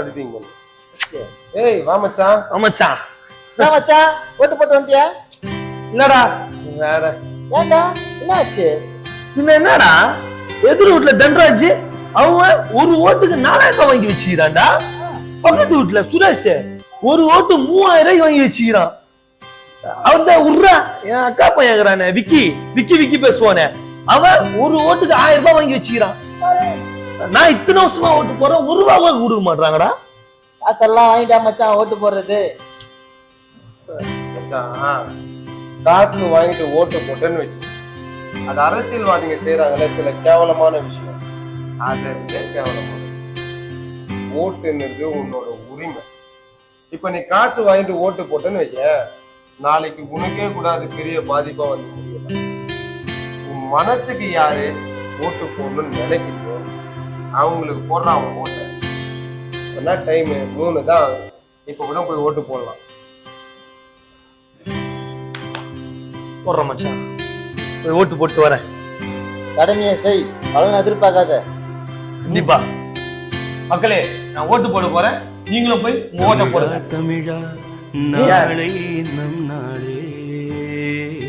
அடிப்பீங்க. ஏய் வா மச்சான். மச்சான் என்ன மச்சான் ஓட்டு போட்டு வந்துட்டியா? என்னடா வேற ஏன்டா என்னாச்சு? பின்ன என்னடா எதிர் வீட்டுல தன்ராஜ் அவன் ஒரு ஓட்டுக்கு 4000 ரூபாய் வாங்கி வச்சுக்கிறான்டா. பக்கத்து வீட்டுல சுரேஷ் ஒரு ஓட்டு 3000 ரூபாய் வாங்கி வச்சுக்கிறான். அவன் உர்றா என் அக்கா பையன் விக்கி விக்கி விக்கி பேசுவானே அவன் ஒரு ஓட்டுக்கு 1000 ரூபாய் வாங்கி வச்சுக்கிறான். நான் இத்தனை வருஷமா ஓட்டு போறேன், 1 ரூபா கூட கொடுக்க மாட்டாங்கடா. காசெல்லாம் வாங்கிட்டா மச்சான் ஓட்டு போடுறது. மச்சான் காசு வாங்கிட்டு ஓட்டு போட்டேன்னு வச்சு அது அரசியல்வாதிங்க செய்யறாங்கல்ல சில கேவலமான விஷயம். அதை விட கேவலமான ஓட்டுன்றது உன்னோட உரிமை. இப்ப நீ காசு வாங்கிட்டு ஓட்டு போட்டேன்னு வச்ச நாளைக்கு உனக்கே கூட அது பெரிய பாதிப்பா வந்து முடியல. உன் மனசுக்கு யாரு ஓட்டு போடணும்னு நினைக்கிறீங்க அவங்களுக்கு போடுறான் அவன் ஓட்ட. என்ன டைம் 3 தான், இப்ப கூட போய் ஓட்டு போடலாம். போடுறேன் மச்சான், போய் ஓட்டு போட்டு வரேன். கடமையை செய், பலன் எதிர்பார்க்காத. கண்டிப்பா மக்களே, நான் ஓட்டு போட போறேன், நீங்களும் போய் உங்க ஓட்ட போடுங்க. தமிழா நாளை நம் நாளே